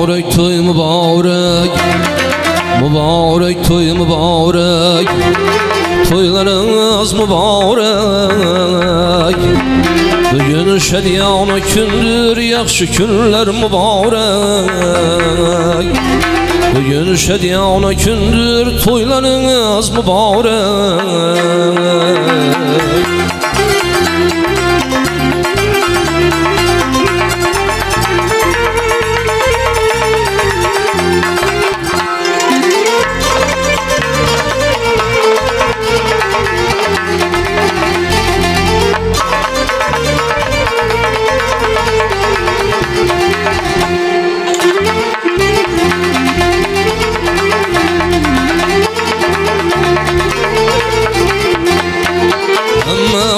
Mübarek toy mübarek, mübarek toy mübarek, toylarınız mübarek. Bugün şediyana kündür, yaxşı günler mübarek. Bugün şediyana kündür, toylarınız mübarek.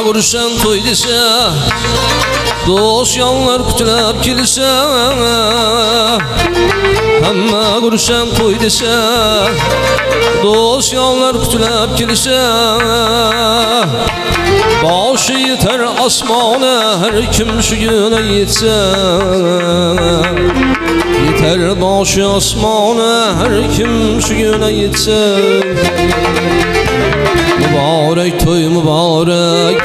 Kurşan toy dese, dost yanlar kütülep kilise. Hamma kurşan toy dese, dost yanlar kütülep kilise. Başı yeter asmana, her kim şu güne yetse. Yeter başı asmana, her kim şu güne yetse. Mübarek toy mübarek,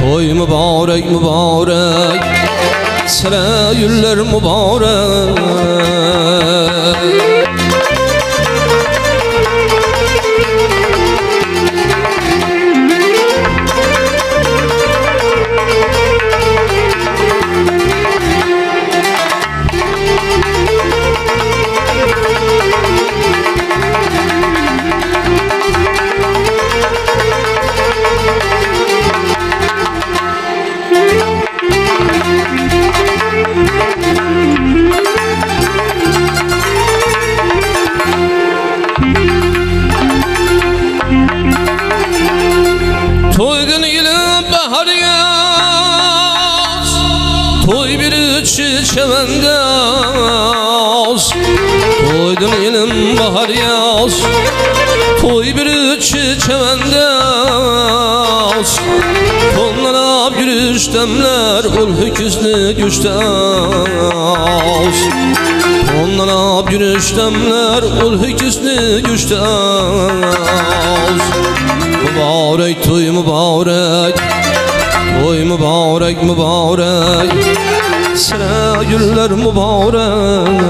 toy mübarek mübarek, sana güller mübarek. Toydun ilim bahar yaz, toy bir içi çemende az. Toydun ilim bahar yaz, toy bir içi çemende az. Tonlanıp yürüyüş demler, ul hüküzlü güçten az. Tonlanıp yürüyüş demler, ul hüküzlü güçten az. Mübarek toy mübarek, toy mübarek mübarek, sana güller mübarek.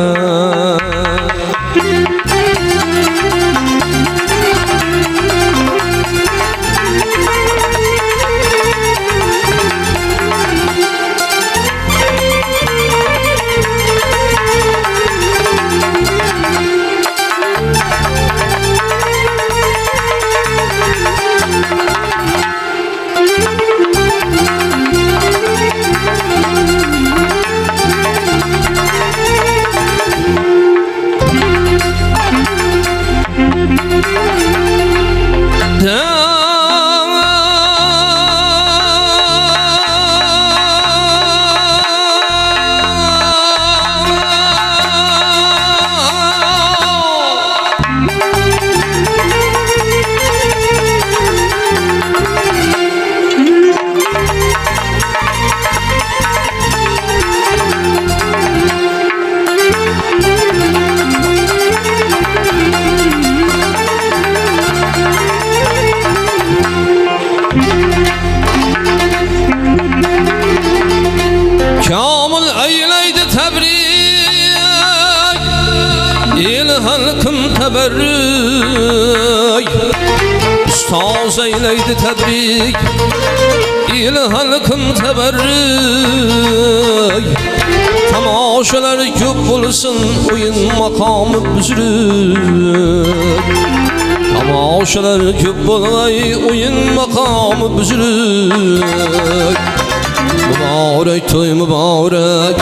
Kamil eyleydi tebrik, il halkım teberrük. Ustaz eyleydi tebrik, il halkım teberrük. Tamaşalar köp bulsun, oyun makamı büzürük. Tamaşalar köp bulay, oyun makamı büzürük. Mübarek toy mübarek,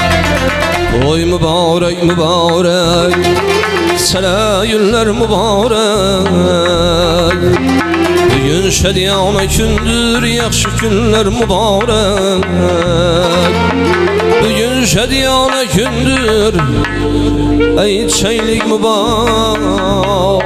toy mübarek mübarek, sana güller mübarek. Bugün şediyana kündür, yaxşı günler mübarek. Bugün şediyana kündür, ey çeylik mübarek.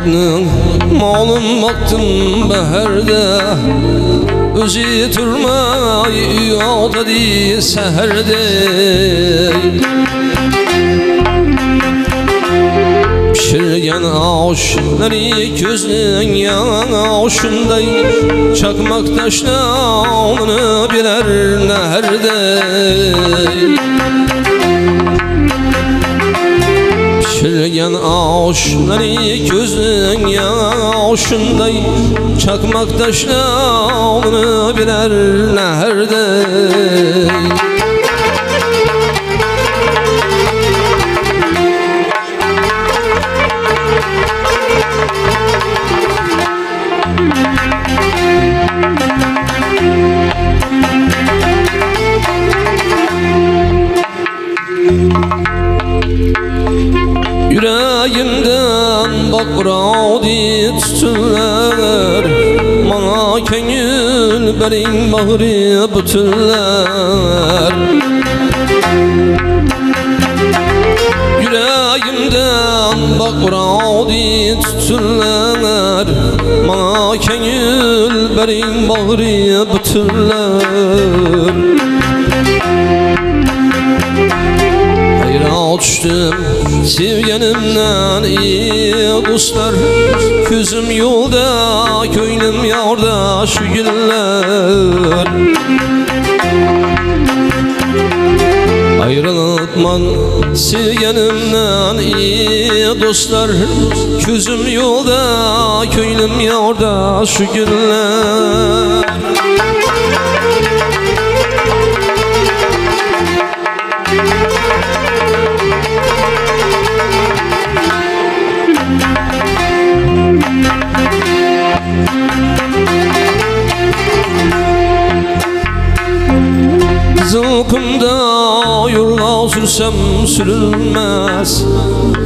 yigitning malum vaqtin baharda o'zi turmay uyog'di saharda pishirgan oshları ko'zning yoshunday chaqmoq tashloni bilar naharda pishirgan oshları ko'zning yoshunday chaqmoq tashloni bilar naharda Yüreğimden bakradi tutunlar Bana köngül berin bağrı bütünler Yüreğimden bakradi tutunlar Bana köngül berin bağrı bütünler Hayra düştüm sevgenimden iyi dostlar Gözüm yolda, köynüm yarda şu günler Ayrılıkman sevgenimden iyi dostlar Gözüm yolda, köynüm yarda şu günler Zılkımda yurga sürsem sürülmez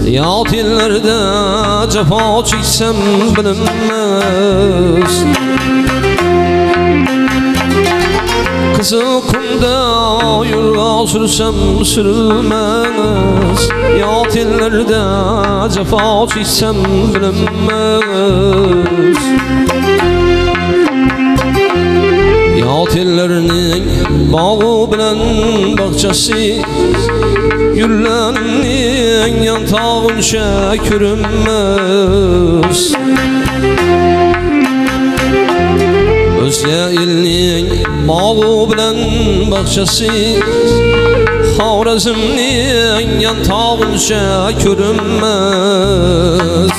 Yat illerde cefa çeksem bilinmez Kızılkımda yurga sürsem sürülmez Yat illerde cefa çeksem bilinmez Yat ellerinin bağı bilen bahçesi Güllerinin yantağınca körünmez Özge elinin bağı bilen bahçesi Xorazmning yantağınca körünmez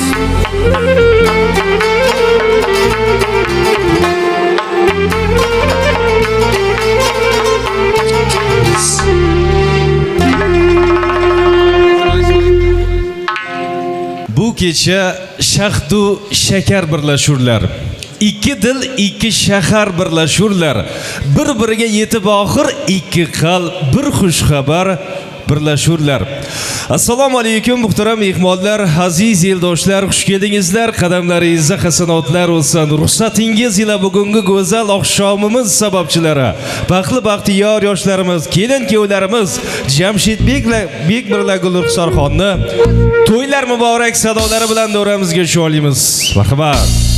Bu kecha shahdu shakar birlashurlar. İki dil, iki shahar birlashurlar. Bir-biriga yetib oxir ikki qalb bir xush xabar birlashurlar. Assalomu alaykum muhtaram mehmonlar, aziz eldoshlar, xush keldingizlar. Qadamlaringizda hasanotlar bo'lsin. Ruxsatingiz ila bugungi go'zal oqshomimiz sababchilari, baxtli-baxtiyor yoshlarimiz, kelin-kuyovlarimiz Jamshidbek birla Gulruxsorxonni to'ylar muborak sadolari bilan davramizga sho'laymiz. Marhamat.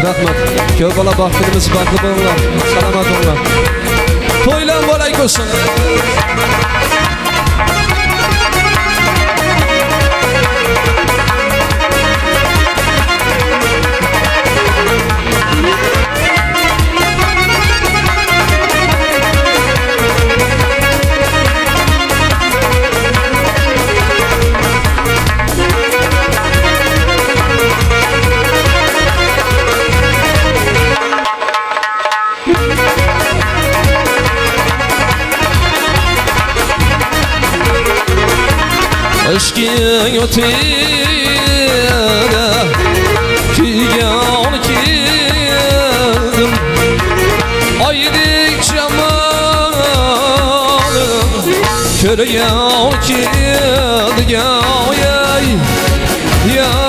Rahmat. Köp bola baxtimiz baxtli bo'linglar. Salomat bo'linglar. To'ylar bo'lak bo'lsin. Aşkın ötede kuygan keldim Aydık camalım körgen keldi Yay yavray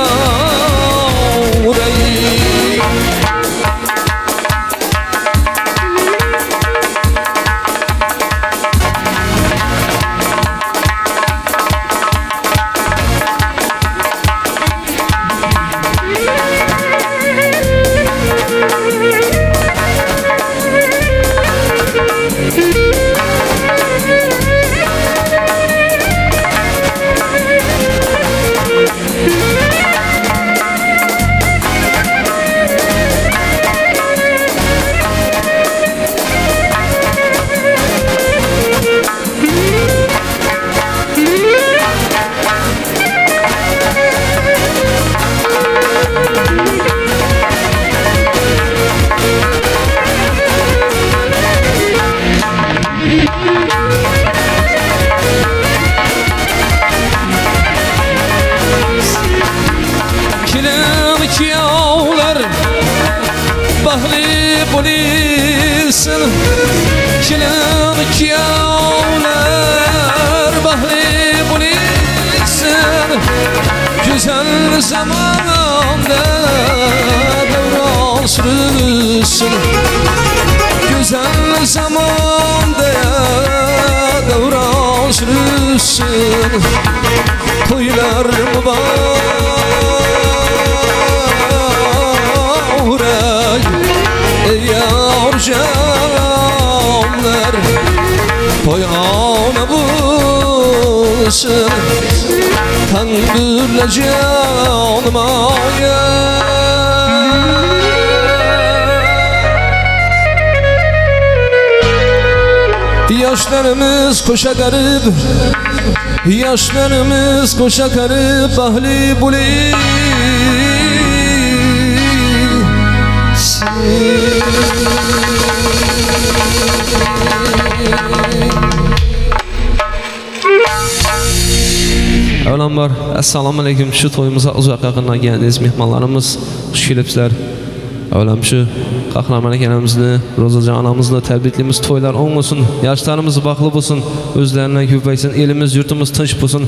Kiyavlar bahli polisin Kilim kiyavlar bahli polisin Güzel zamanda devran sürüsün Güzel zamanda devran sürüsün Toylar mübarek yar canlar Toyana bulsun Tangırla canıma Yaşlarımız koşa garip Yaşlarımız koşa garip Ahli buli Avvalambor assalomu alaykum. Shu to'yimizga uzoq yaqindan kelgansiz mehmonlarimiz, xush kelibsizlar. Avvalam shu qahramon akamizning, Ro'zajon onamizni tabriklaymiz. To'ylar o'ng bo'lsin, yoshlarimiz baxtli bo'lsin, o'zlaridan ko'paysin, elimiz, yurtimiz tinch bo'lsin.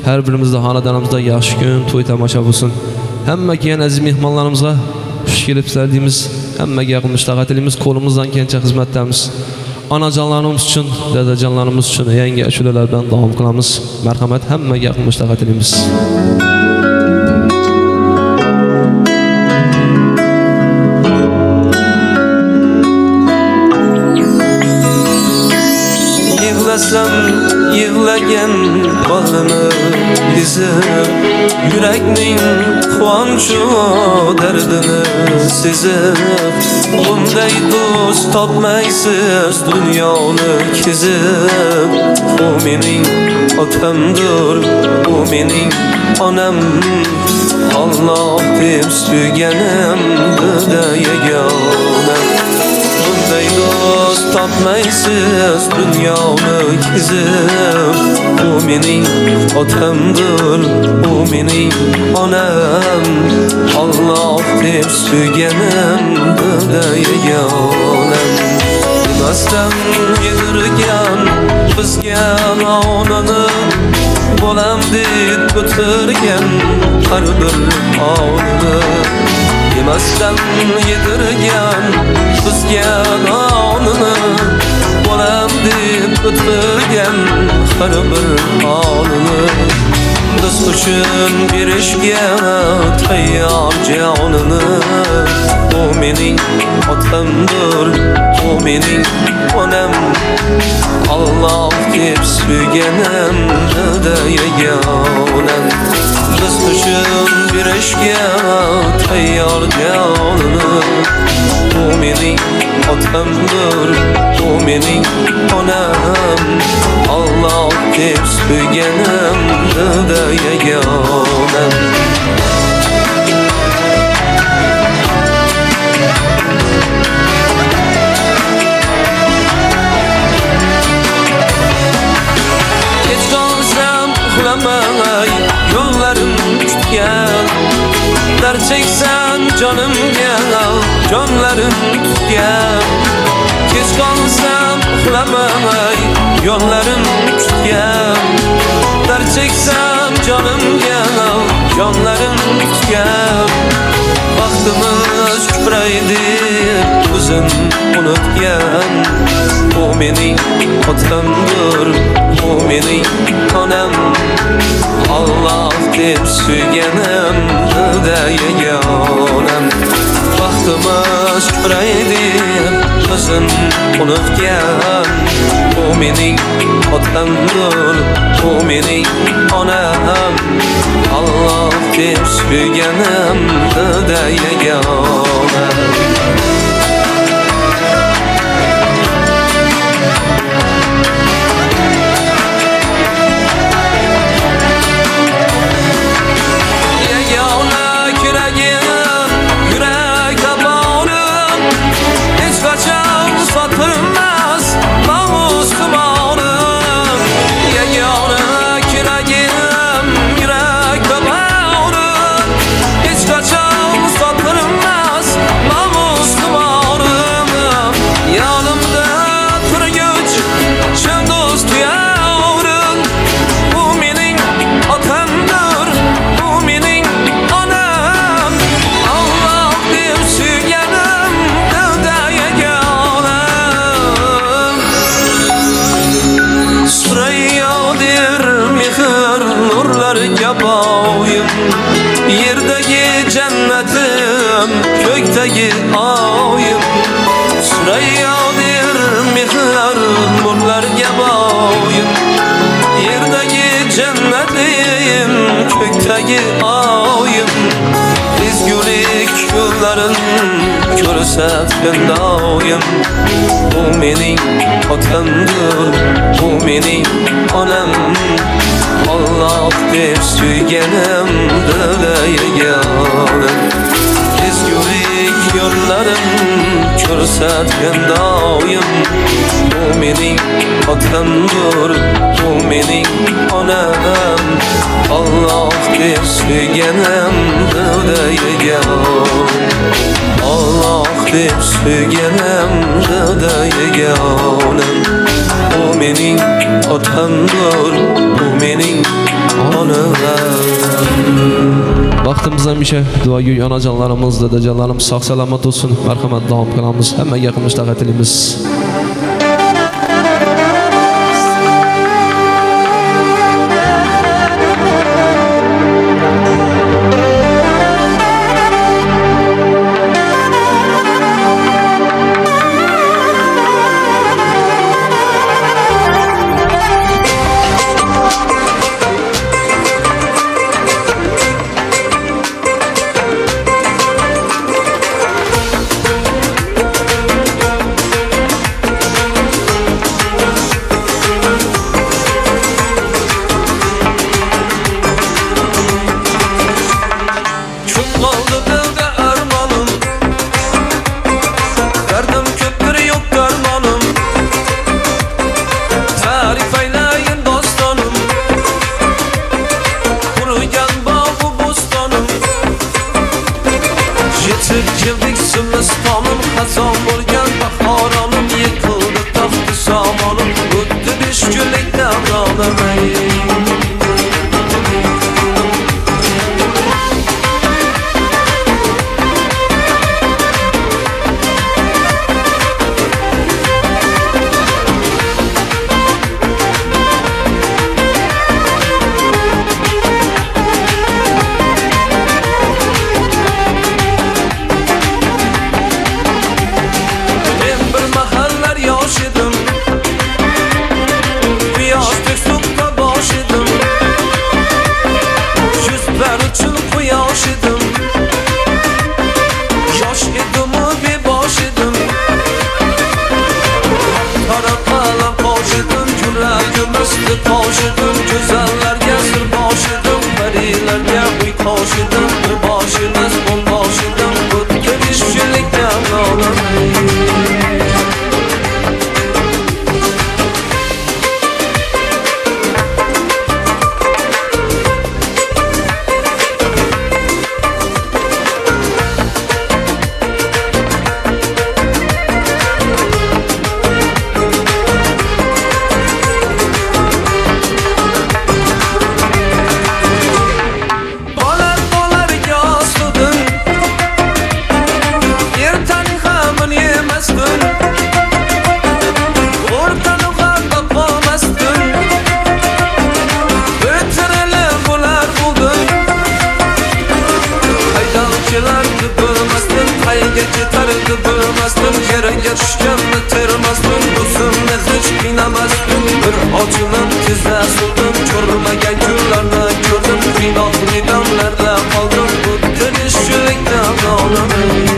Har birimizda xonadonimizda yaxshi kun, to'y tomosha bo'lsin. Hamma kelgan aziz mehmonlarimizga xush kelibsizlar deymiz. Hammaga yaqinmish taqatilaymiz, qo'limizdan kelgancha xizmatdamiz. Onajonlarimiz uchun, dadajonlarimiz uchun yangi ashulalar bilan davom qilamiz. Marhamat, hammaga yaqinmish taqatilaymiz. Yig'lasam yig'lagan bolini izib Yurakning quvonchu dardini sezib Bunday do'st topmaysiz dunyoni kezib U mening otamdir, u mening onam Alloh deb suyganim dilda yagona Bunday do'st topmaysiz dunyoni kezib U mening otamdir, u mening onam Alloh deb suyganim dilda yagona Demasdan yedirgan bizga onani Bolam deb o'tirgan har bir onini Demasdan yedirgan bizga onini Bolam deb o'tirgan har bir onini Biz uchun berishga tayyor jonini U mening otamdir, o mening onam. Allah deb suyganim da yagonam. Biz uchun berishga tayyor jonini. O mening otamdir, o mening onam. Allah deb suyganim da yagonam. Yollarım tutgan, dard çeksen canımga, jonlarim tutgan. Kech qolsam uxlamay, yonlarim tutgan, dard çeksem canımga, jonlarim tutgan. Baxtimiz kupraydi, o'zim unutgan. O mening otamdir, o mening onam. Allah deb suyganim da yagonam. Baxtimiz kupraydi, o'zim unutgan. O mening otamdir, o mening onam. Allah deb suyganim da yagonam. Yerdagi cennetim, köktagi oyim. Süreyyadir mehr nurlarga boyim. Yerdagi cennetim, köktagi oyim. Ezgulik yo'llarin ko'rsatgan doim. O mening otamdir, o mening onam. Allah deb suyganim da yagonam. Ezgulik yo'llarim ko'rsatgan doim. O mening otamdir, o mening onam. Allah deb suyganim da yagonam. Allah deb suyganim da yagonam. O mening otamdir, o mening onam. Vaqtimiz hamisha duogo'y onajonlarimiz, dadajonlarimiz sog' salomat bo'lsin. Marhamat davom qilamiz. Hammaga qilmishda qatilaymiz. Yetib Sulustonim xazon bo'lgan bahoranim yiqildi taxti samonim o'tdi 5 kunlik davronim. Güzellerge sır başıdım, perilerge uy koşudım. Bir başınız on başıdım, bu görüşçülükten ağlamayın. Yerenge düşkende termazdım, gözümle hiç inamazdım. Bir acının tizde suldum, körülmegen günlerde gördüm. Günahlı demlerde kaldım, bu dönüşçülükten ağlamayın.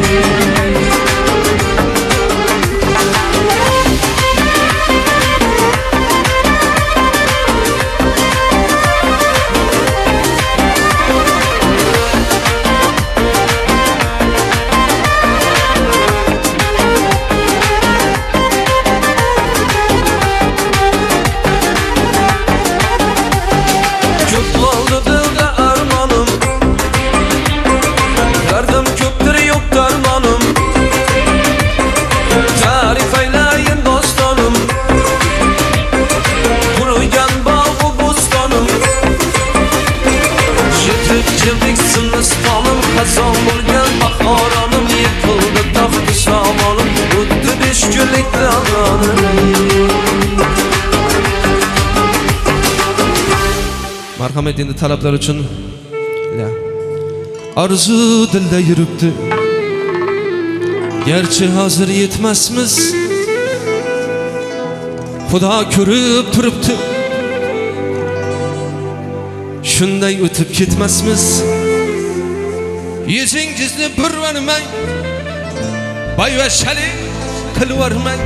Hazan bo'lgan bahoranim yiqildi taxti samonim xuddi beshkunlikda Marhamat endi talablar uchun arzu dilda yuribdi. Gerçi hazır yetmasmiz, Xudo ko'rib turibdi. Shunday o'tib ketmasmiz. Yüzüngizni burvarmang, boyvashalik qilvarmang,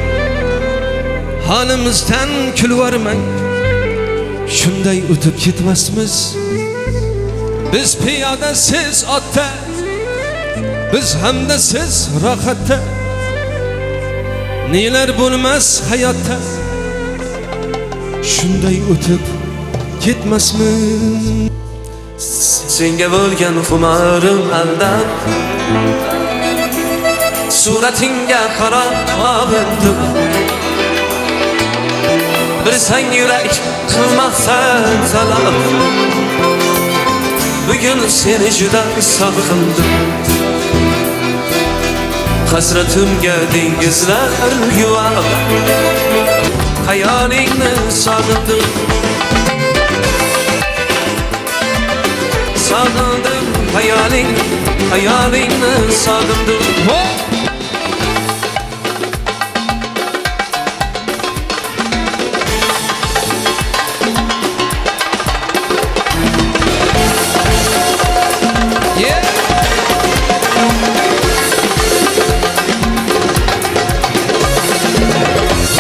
halimizdan kulvarmang. Shunday o'tib ketmasmiz. Biz piyoda, siz otda, biz hamda siz rohatda. Nelar bo'lmas hayotda, shunday o'tib ketmasmiz. Senga bo'lgan xumarim aldab, suratinga qarab og'indim. Bilsang yurak qilmaqsan talab, bugun seni juda sog'indim. Hasratimga dengizlar yuvab, hayolingni sog'indim. Sağındım hayalingni sağındım.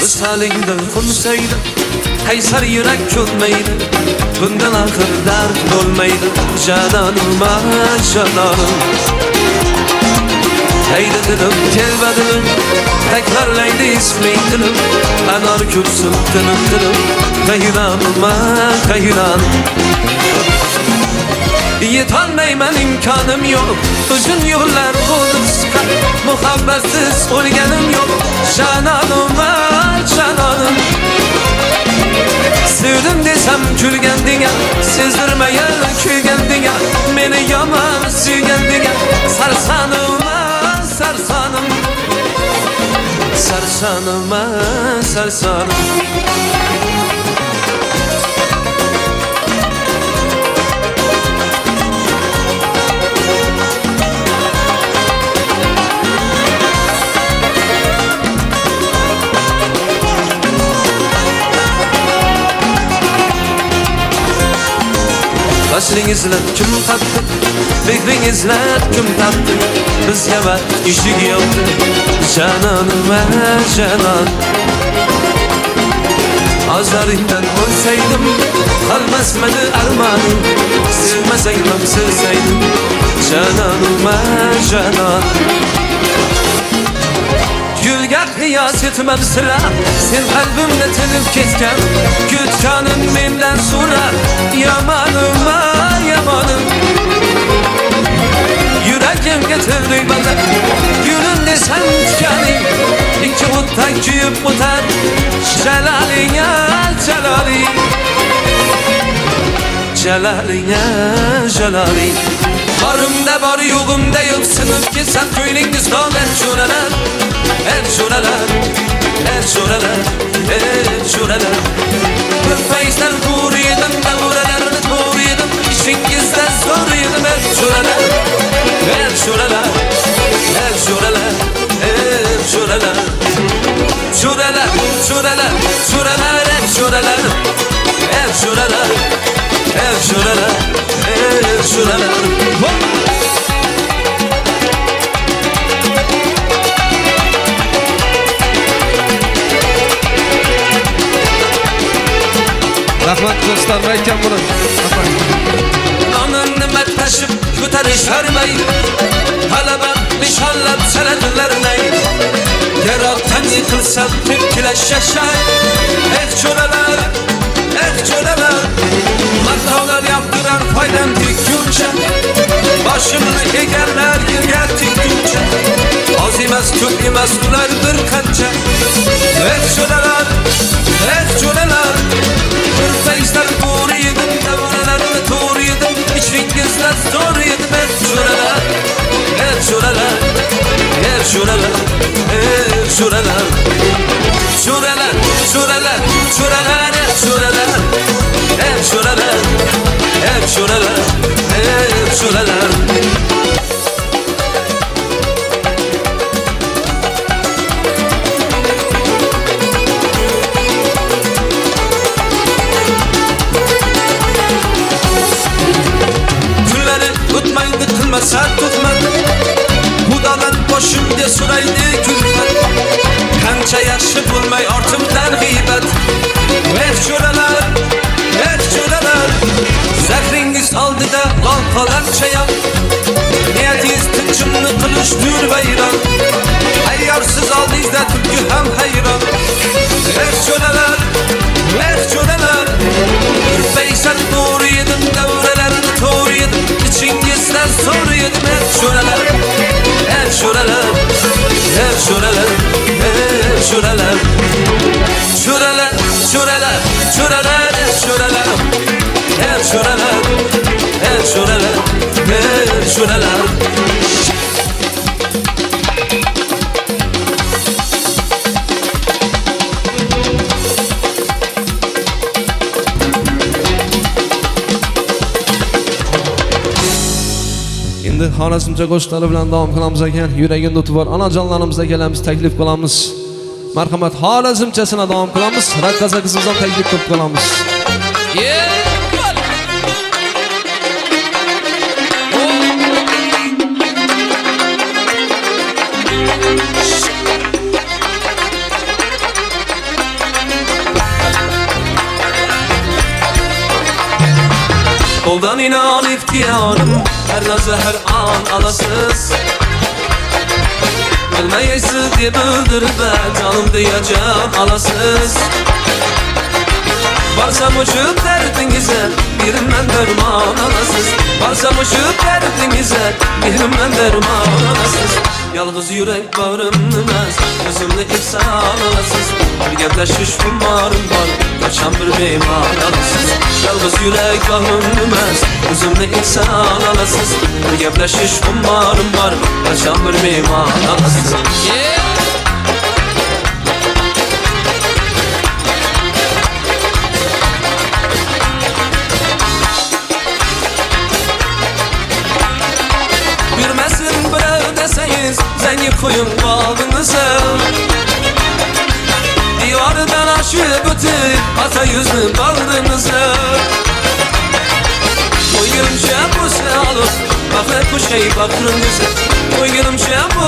Biz halingdan xunsaydi, kaysar yurak ko'nmaydi. Bundan axir dard bo'lmaydi, janonim, janonim. Haydi dilim, kelma dilim, takrorlaydi isming dilim. Anor ko'rsin dilim dilim, qayranim, qayranim. Yetolmayman, imkonim yo'q, uzun yo'llar bo'ldi qisqa. Muhabbatsiz o'lganim yo'q, janonim, janonim. Sevdim desem kulgandinga, sezdirmagan kuygandiga, meni yomon suygandiga. Sarsonim, sarsonim, sarsonim, sarsonim. Başını izlep kim tattı, fikrini izlep kim tattı. Bizga vaqt eshik yopdi, janonim, janon. Azarından ölseydim kalmazmadı armanım. Sevmeseydim sevseydim cananıma canan. Gülge kıyas etmem sıra, sen kalbimde telip ketken. Gütkanın menden sonra yamanıma yamanım. Yüreğim getirdi bana gülün desen tükenim. İki uttan küyüp utan Celaline celali, Celaline celali. Varımda var yoğumda yok, sınıf ki sen köylüğünüz dağ erçureler. Erçureler, erçureler, erçureler. Kırfeyizler kur yedim, davurelerini kur yedim. İşinizde zor yedim erçureler. Erçureler, erçureler, erçureler. Çureler, çureler, çureler, erçureler. Erçureler, erçureler, erçureler. Rahmat göstermeyken bunu. Anın nimet taşıp götürüşermey. Talaba nişanlap senedilerine. Yarattan yıkılsam tepkileş yaşay. Çöreler, çöreler. Matavlar yaptıran faydam tükünce. Başımını egerler girger tükünce. Az imez kök imez kulardır kanca. Çöreler, çöreler. Kırfeyizler doğru yedim, davranlarını doğru yedim. İçingizler doğru yedim. Çöreler, çöreler, çöreler, çöreler. Çöreler, çöreler, çöreler, çöreler. Çöreler, çöreler, çöreler. Saat tutmadı Hudadan boşum diye suraydı külfet. Kança yaşı bulmay ortumdan gıybet. Çöreler, çöreler. Zehringiz aldı da lal falança yap. Niyetiz tıçımını kılıştır bayram. Ayyarsız aldı izle tüpkü hem hayran. Çöreler, çöreler. Ürfeysen doğru yedim, devrelerini doğru yedim. İçingizden zor yedim. Çöreler, çöreler, çöreler, çöreler. Çöreler, çöreler, çöreler, çöreler. Çöreler, çöreler, çöreler. Endi Xorazmcha qo'shiqlari bilan davom qilamiz ekan. Yuragimda o'ti bor onajonlarimizga kelamiz, taklif qilamiz. Marhamat, Xorazmchasina davom qilamiz. Raqqasa qizimizdan taklif qilib qolamiz. Koldan inan ihtiyarım, her nazı her an alasız. Ölmeyesiz diye öldürüp canım diyeceğim alasız. Varsam uçup derdinize, birimden derman alasız. Varsam uçup derdinize, birimden derman alasız. Yalnız yürek bağrım nümez, gözümde ihsan alasız. Bir gepleşiş kumarım var, kaçan bir beyman alasız. Yalnız yürek bağrım nümez, gözümde ihsan alasız. Bir gepleşiş kumarım var, kaçan bir beyman alasız. Zengin koyun bağlınıza. Divardan aşıp ötüp ata yüzlü bağrınıza. Koyunca bu alın, bakıp bu şey baktığınıza. Koyunca bu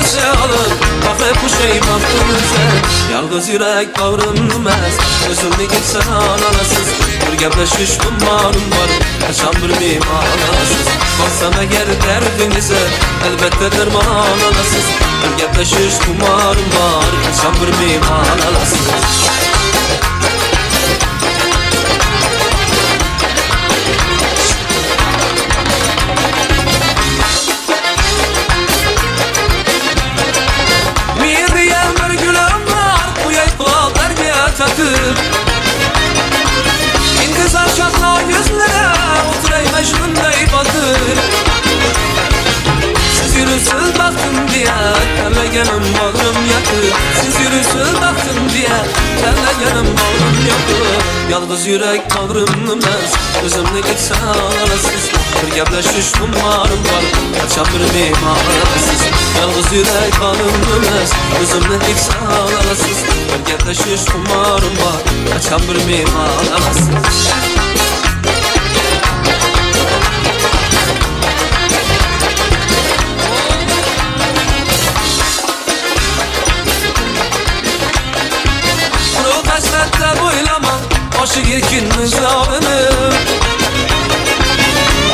alın, bakıp bu şey baktığınıza. Yalnız yürek bağrımız Özümle gitsen anasız Bir gepleşiş kumarım var Kaçan bir mimanasız Baksam eğer derdinize Elbette derman alasız Bir gepleşiş kumarım var Kaçan bir mimanasız İntizar şakla yüzlere Oturey mecnunday batır Siz yürüsün baktım diye Terlegenim bağrım yakır Siz yürüsün baktım diye Terlegenim bağrım yakır Yalnız yürek bağrımız Özümle gitsen arasız Bir gepleşiş kumarım var Kaçan bir mimarasız Yalnız yürek bağrımız Özümle gitsen arasız Bir gepleşiş kumarım var Kaçan bir mimarasız Başı yerkin mızrağını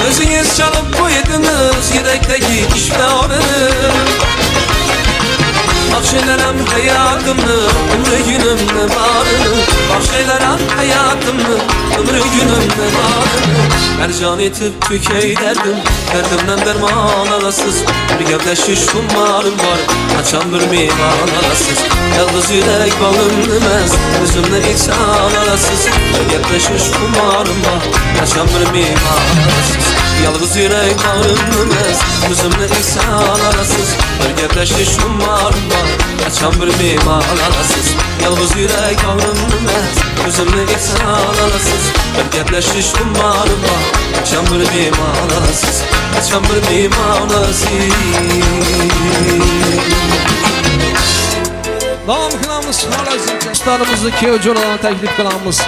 Özünüz çalıp koydunuz Yürekteki iştahını Bahşeyleren hayatımı Ömrü günümde varını Bahşeyleren hayatımı Ömrü günümde varını Mercan etip tükeyderdim Derdimden derman alasız Bir gevleşiş kumarım var Kaçan bir miman alasız Yalnız yürek bağımlımaz Özümle insan alasız Bir gevleşiş kumarım var Kaçan bir miman alasız Yalnız yürek bağımlımaz Özümle insan alasız Bir gevleşiş kumarım var Kaçan bir miman alasız Yalnız yürek bağımlımaz Özümle insan alasız Bir gevleşiş kumarım var Kaçan bir miman alasız Kaçan bir miman alasız Davam kılamiz, hala dostlarımızı keyjo'dan taklif kılamiz.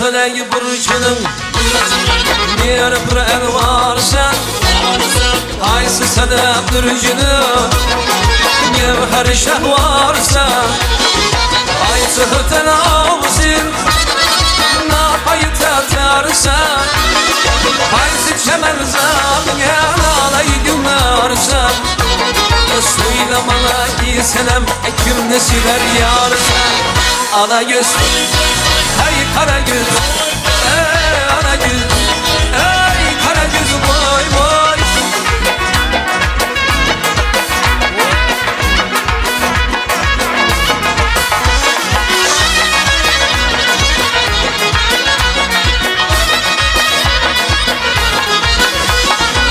Feleği burcunun Bir pıren varsa Aysı sedef dürcünün Gevher şah varsa Aysı hıten ağzın Napayı tatarsa Aysı çemen zamiyen Alayı günlersa Söylemalı ki senem Ekim nesiler yarsa Ana göz Hey Karagöz, ey Karagöz, ey Karagöz boy boy.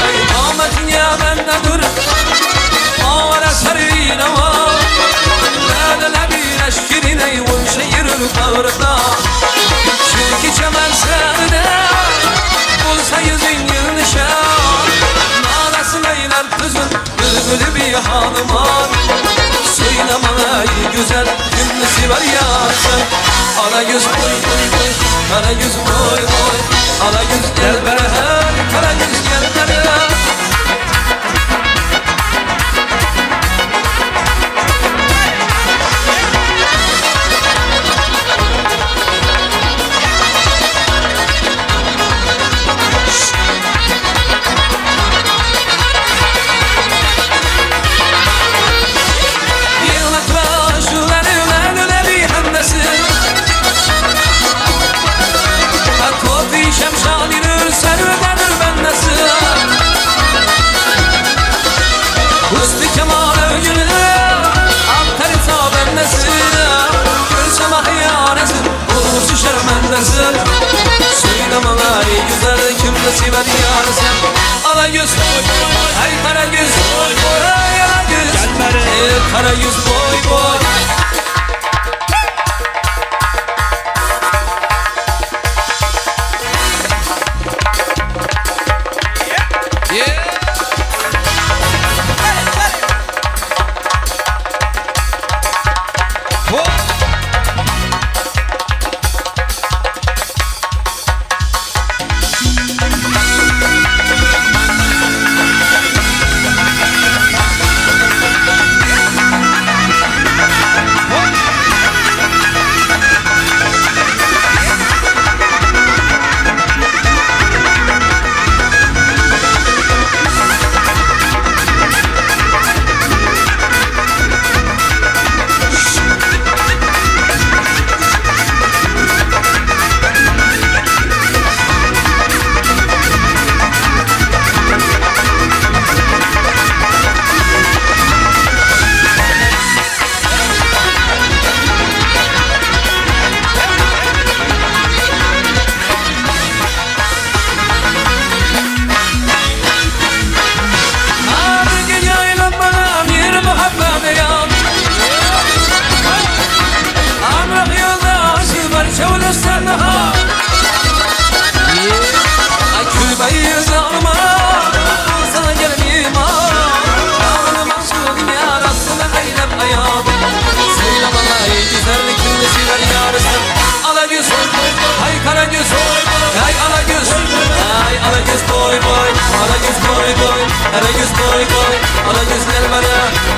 Hey Ahmet'in ya bende dur, ağara sarıyla var. Lale bir eşkirin ey vun şehirül kavrda. Çünkü çemen sende Bulsa yüzün yılnışan Nalasın eyler tüzün Bülbülü bir hanıman Söylemana ey güzel Gümlüsü var yarsın Ana göz boy boy boy Kara göz boy boy Ana göz gel berher Kara göz gel berher Şemşadin ölsen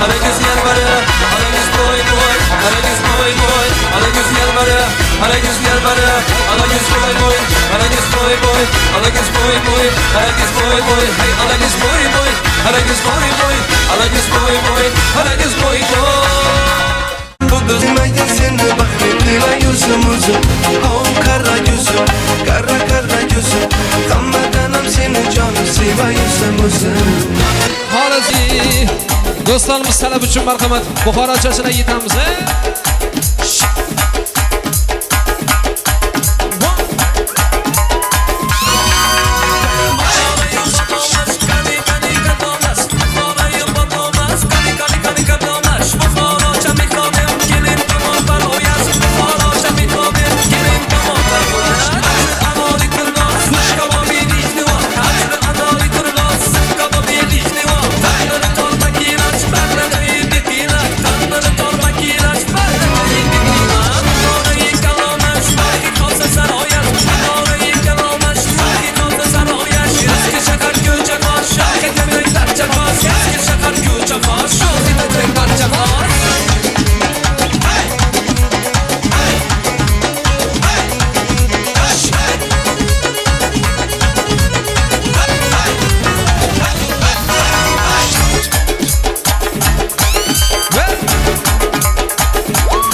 Ana güzel barı Ana güz boy boy Ana güz boy boy Ana güzel barı Ana güzel barı Ana güz boy boy Ana güz boy boy Ana güz boy boy Ana güz boy boy Hey ana güz boy boy Ana güz boy boy Ana güz boy boy Ana güz boy boy Kudurmayın seni bahrettiler yüzümüzü Oh kara gözüm Kara kara gözüm Kammadanam seni canım Seva yüzümüzü Halazi do'stlarimiz talab uchun marhamat Buxoro chashina yetamiz.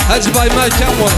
Hacı Bay Maykem var.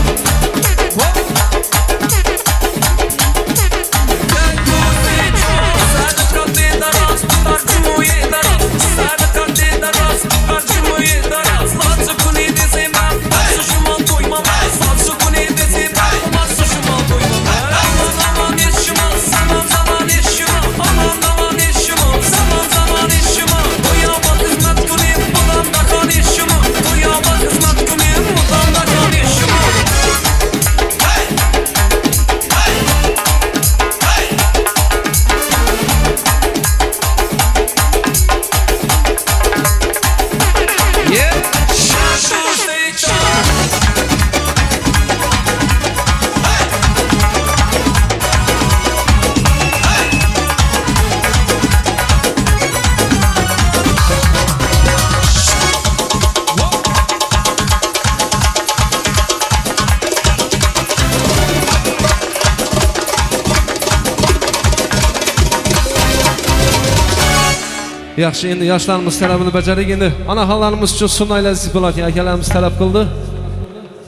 Yaxshi, endi yoshlarimiz talabini bajarik. Endi onaxonlarimiz uchun sunnaylar zipolatni akalarimiz talab qildi.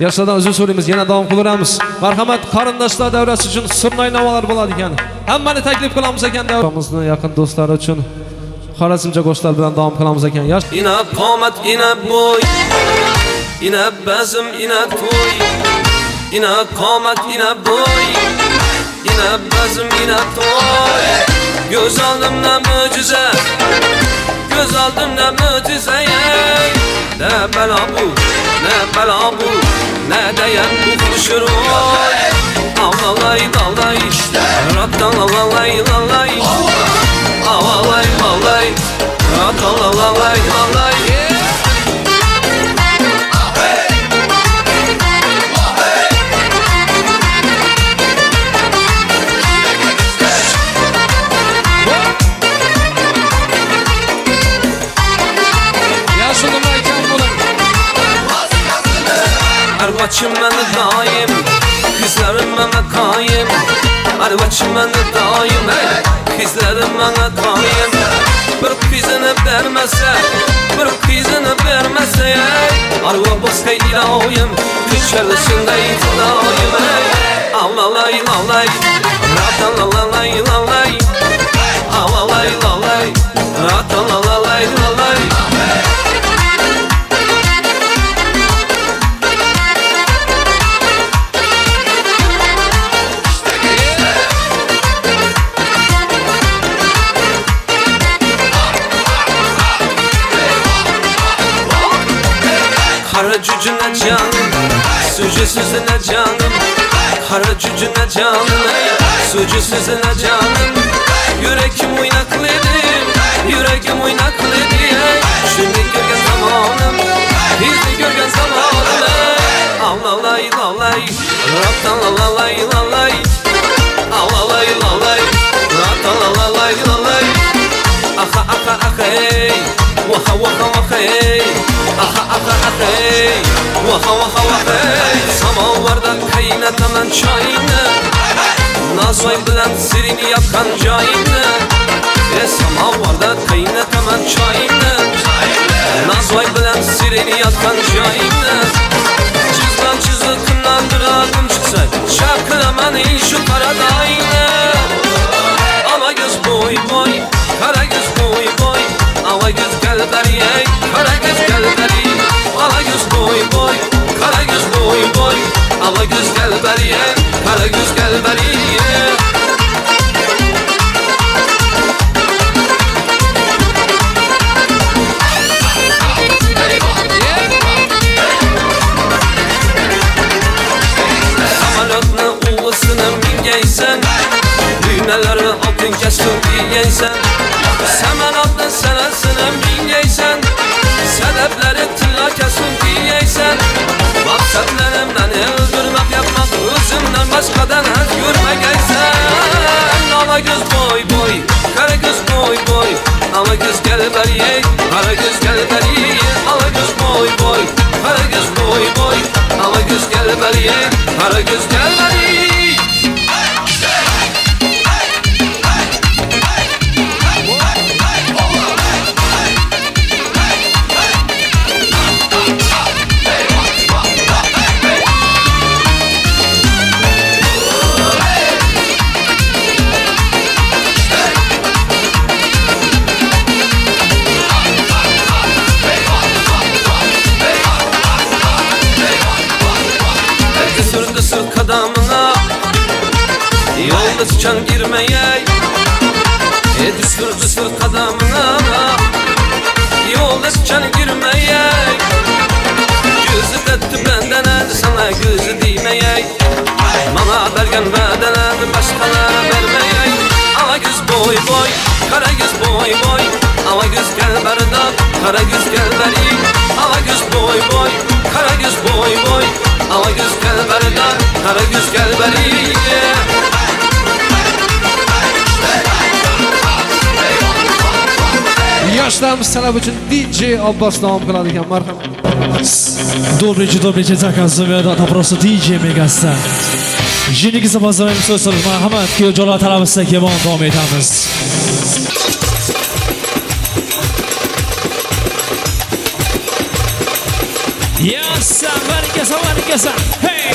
Yoshlardan uzr so'raymiz, yana davom qilaveramiz. Marhamat, qarindoshlar davrasi uchun sunnay navolar bo'ladi ekan. Hammani taklif qilamiz ekan davramizni yaqin do'stlari uchun xorazmcha qo'shiqlar bilan davom qilamiz ekan. İnab qomat, inab boy İnab bazm, inab to'y Inab qomat, inab boy İnab bazm, inab to'y Göz aldımda mucize Göz aldımda mucize Ne bela bu, ne bela bu Ne dayan bu kuşuroy Avlalay, lalay Rattan lalay, lalay Avalay, lalay Rattan lalay, lalay Arvaçım beni daim Kızlarım bana kayım Arvaçım beni daim Kızlarım bana kayım Bir kızını vermese Bir kızını vermese Arva bozkay ilayım Küçerlisinde itilayım Avlalay lalay Ratan lalay lalay Avlalay lalay Ratan lalay lalay Kara cücüne canım, sucusuzuna canım Kara cücüne canım, sucusuzuna canım Yürekim oynaklıdır, yürekim oynaklıdır Şimdi görgen zamanım, bizi görgen zamanım Avlalay lalay, raptan lalay lalay Avlalay lalay, raptan lalay lalay Aha aha aha hey Vaha vaha vaha hey, aha aha aha hey. Vaha vaha vaha hey. Samovarda qaynataman choyni, Nazoy bilan sirini yoqqan joyini. Samovarda qaynataman choyni, Nazoy bilan sirini yoqqan joyini. Chizdan chiziqdan bir adım chiqsa, chaqiraman shu qaradayni. Ama göz boy boy, kara göz boy boy. Ama göz galbari, kara göz galbari. Ama göz boy boy, kara göz boy boy. Ama göz galbari, kara göz galbari. Samalotni ulusini mingaysan, düğmeleri altın keskin diyeysen. Samalotni sanasini mingaysan, sebepleri tilla keskin diyeysen. Maksatlarımdan öldürmek yapmak, özümden başkadan haz görmegeysen. Ama göz boy boy, kara göz boy boy. Ama göz gel beri, kara göz gel beri. Ama göz boy boy, kara göz boy boy. Ama göz gel beri, kara göz gel beri. Sürdü sık adamına, yolda sıçan girmeye. Sürdü sık adamına, yolda sıçan girmeye. Gözü detti benden sana gözü değmeye. Bana vergen bedenen başkalara vermeye. Ama göz boy boy, kara göz boy boy. Ama göz gel berdan, kara göz gel beri. Ama göz boy boy, kara göz boy boy. Ama göz gel berdan, kara göz gel beri. Yoshlarimiz talab uchun DJ Abbos nom qiladi ekan, marhamat. Добрый заказ это просто DJ Megastar. Jingizni bazamaymiz so'zsiz marhamat, kuyovjo'lar talabisiga kemon davom etamiz. Yes, varikasa. Hey!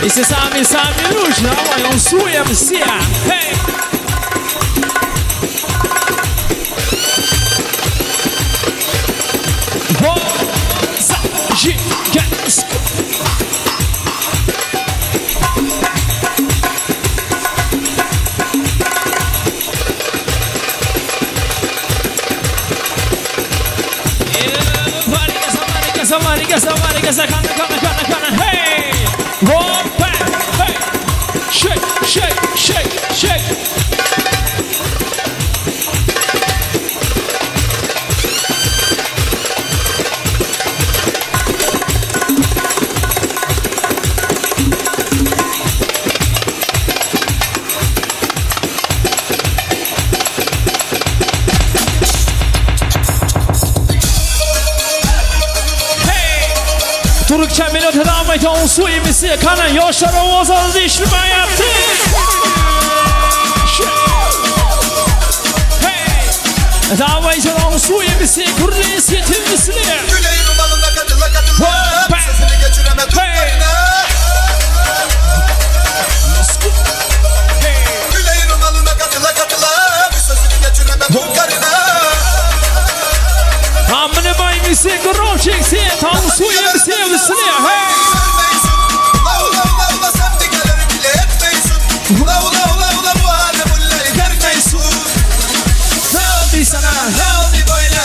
E cê sabe luz, não? É um suia, hey! Kana, hey! Roll back, hey! Shake! Turkçe melodi devam ediyor. Su imisi kanan yoshlar ovozlarınızı işlemayapti. Hey! Devam ediyor. Su imisi kurlisi yetimlisli. Güleğin balına katıla sesini geçiremedim karına. Güleğin balına katıla sesini geçiremedim karına. Amına bayımisi grovçeksi tam su imisi yetimlisli. Hey! Ula sen de gelir bile etmeysin. Ula bu hale bulle gelmeysin. Ne oldu sana? Ne oldu böyle?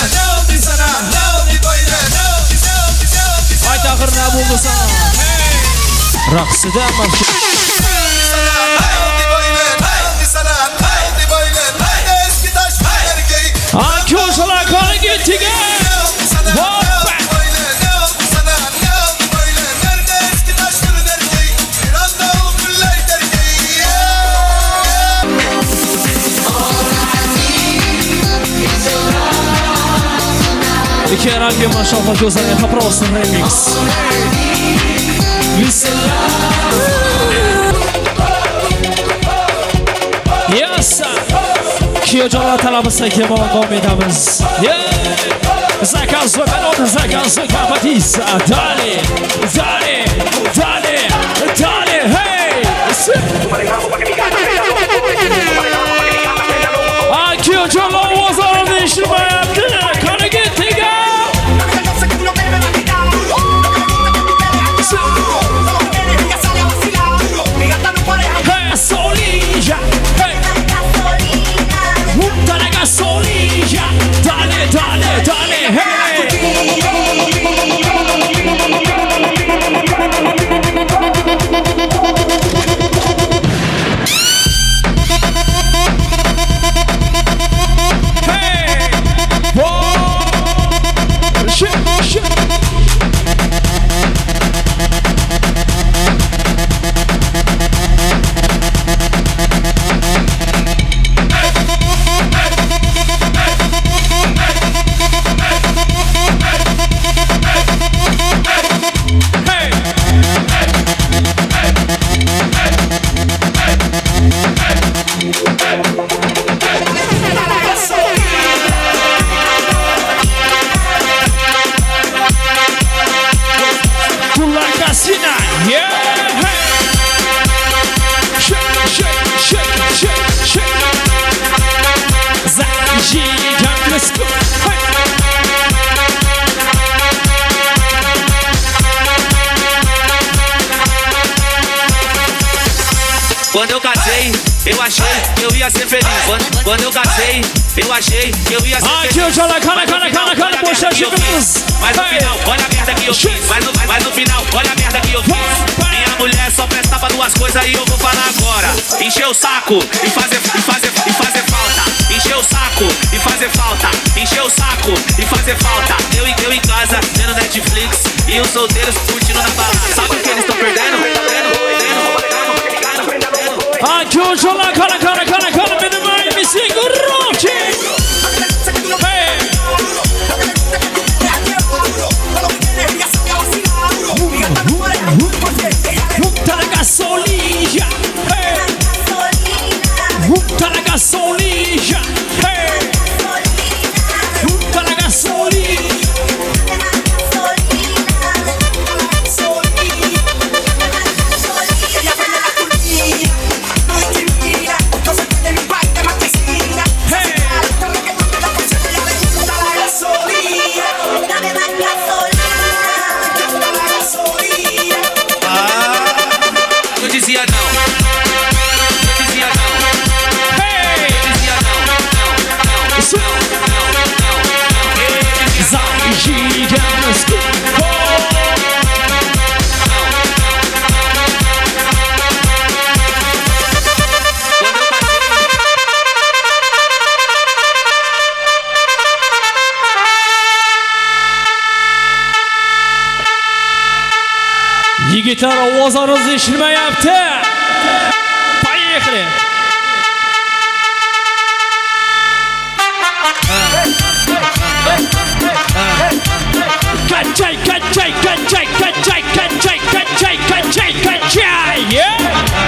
Haydi ahır ne buldu sana? Hey! Raksıda marşı. Anki olsalar kanı gittik. Kenan que mashallah gözlerine paprosun remix. Yes. Kiyojolar talabisi kemon davom etamiz. Zakaz ve ben onu zakaz ve kapatız. Dale, dale, dale, dale, hey. Kiyojolar vazarı değiştirmeye kanı gitti gel. Hey, solilla, hey. Dale gasolina, dale, dale, dale, hey. Hey, whoa, shit, shit. Quando eu casei, eu achei que eu ia ser feliz. Quando eu casei, eu achei que eu ia ser feliz. Mas no final, olha a merda que eu fiz. Mas no final, olha a merda que eu fiz. Minha mulher só prestava duas coisas e eu vou falar agora. Encher o saco e fazer falta. Encher o saco e fazer falta. Encher o saco e fazer falta. Eu em casa, vendo Netflix e os solteiros curtindo na balada. Sabe o que eles estão perdendo? Kiyojolar kana benim elimi sigurruki. Hey. Dale gasolina, hey. Dale gasolina, hey. Dale gasolina. Eu dizia não. Eu dizia não. Hey. Eu dizia não. Yigitlar ovozlaringizni eshitmayapti. Поехали. Качай, качай, качай, качай, качай, качай, качай, качай.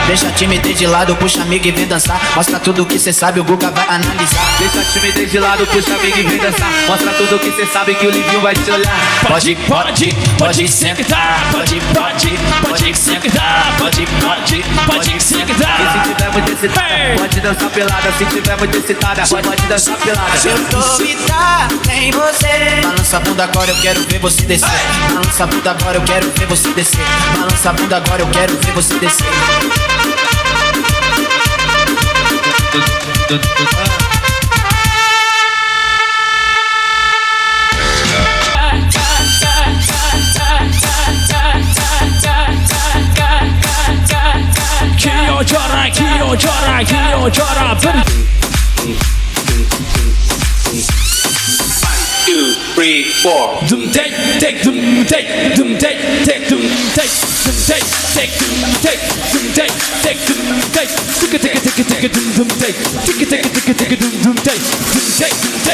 Deixa a timidez de lado, puxa amigo e vem dançar. Mostra tudo que cê sabe, o Guga vai analisar. Deixa a timidez de lado, puxa amigo e vem dançar. Mostra tudo que cê sabe que o Livinho vai te olhar. Pode sentar, pode sentar, pode sentar. E se tiver muito excitada, pode dançar pelada. Se tiver muito excitada, pode dançar pelada. Eu tô vidrado em você. Balança a bunda agora, eu quero ver você descer. Balança a bunda agora, eu quero ver você descer. Balança a bunda agora, eu quero ver você descer. Kiyojolar. 2, 3, 4. Dum take, dum take, dum take, take, dum take, dum take, take, dum take, dum take, take, dum take, take, dum take, take, dum take, take, dum take, dum take, dum take,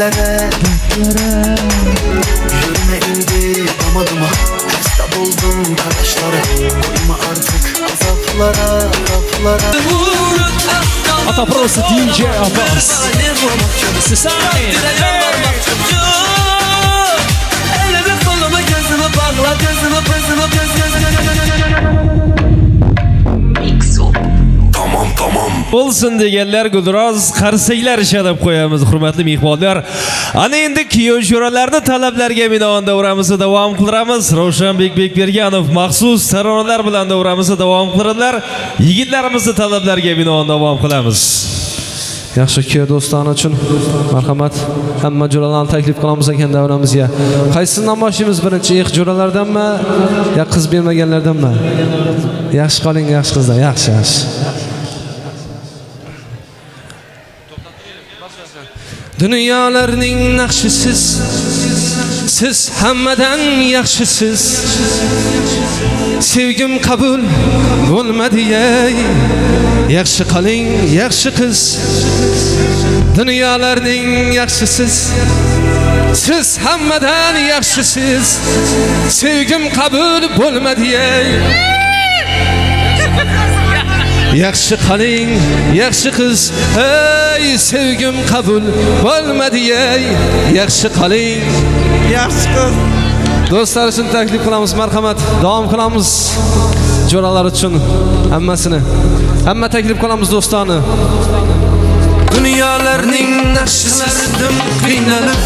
dertlere Yürüme indi damadıma Hasta buldum kardeşlere Koyma artık azaplara Это просто DJ Abbas. Sesame. Elimi kolumu gözümü bağla gözümü gözümü Bo'lsin deganlar gulroz qarsaklar ishadib qo'yamiz hurmatli mehmonlar. Ana endi kuyov jo'ralarni talablarga binoan davramizda davom qilamiz. Ravshanbek Bekberganov maxsus taronalar bilan davramizda davom qiladilar. Yigitlarimizni talablarga binoan davom qilamiz. Yaxshi kuyov do'stlar uchun marhamat, hamma jo'ralarni taklif qilamiz ekan davramizga. Qaysidan boshlaymiz? Birinchi iq jo'ralardanmi, yo qiz bermaganlardanmi? Yaxshi qoling, yaxshi qizlar, yaxshi. Dünyalarning naqshisiz, siz hammadan yaxshisiz. Sevgim qabul bo'lmadi ey, yaxshi qoling, yaxshi qiz. Dünyalarning yaxshisiz, siz hammadan yaxshisiz. Sevgim qabul bo'lmadi ey. Yaxshi qoling, yaxshi qiz, ey sevgim qabul bo'lmadi ey. Yaxshi qoling, yaxshi qiz. Do'stlar uchun taklif qilamiz, marhamat, davom qilamiz. Jo'ralar uchun hammasini. Hamma taklif qilamiz do'stlarni. Dunyolarning naqshlaridan qiynalib,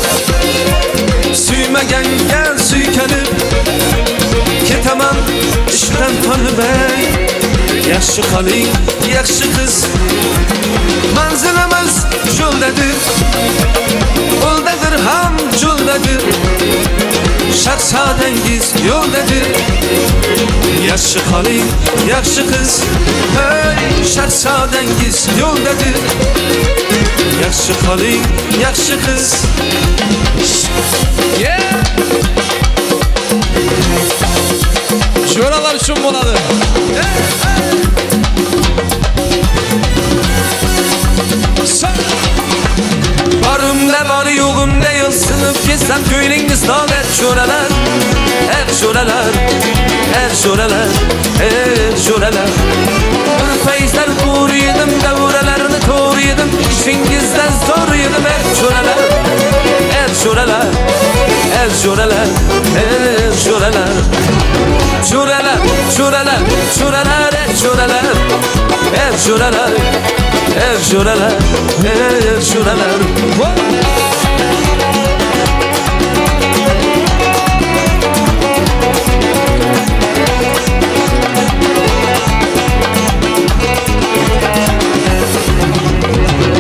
suymaganga suykanib, ketaman ishdan tanibay. Yaxshi qoling, yaxshi qiz. Manzilimiz yo'ldadir, yo'ldadir ham yo'ldadir. Shahzodangiz yo'ldadir. Yaxshi qoling, yaxshi qiz. Hey, shahzodangiz yo'ldadir. Yaxshi qoling, yaxshi qiz. Jo'ralar uchun bo'ladi. Barımda var yoğumda yılsınıp gezsem köyünüz dağlar şuralar. Hep şuralar, hep şuralar, hep şuralar. Feyzler doğru yedim, davralarını doğru yedim. İşingizden zor yedim hep şuralar. Hep şuralar, hep şuralar, hep şuralar. Şuralar, şuralar, şuralar, hep şuralar. Hep şuralar, hep şuralar, hep şuralar.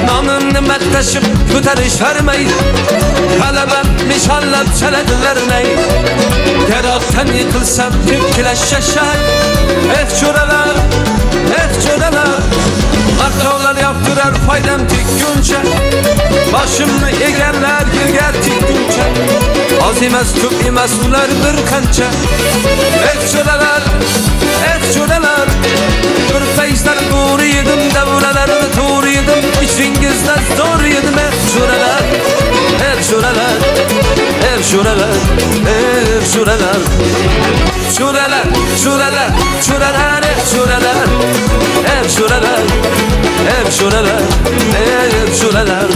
Namını taşıp kurtarış vermeyin. Kalabem nişanlap çelediler ney. Yaraktan yıkılsam tüpkileş şaşay. Şuralar, şuralar. Akıllar yaptırar faydam tükünce. Başımı egerler girger tükünce. Az imez çok imez ular bir kança. Şuralar, şuralar. Bir feyzler doğru yedim, davralarını doğru yedim. İçingizden zor yedim şuralar. Şuralar, şuralar, şuralar. Şuralar, şuralar, şuralar, şuralar. Hep şuralar, hep şuralar, hep şuralar.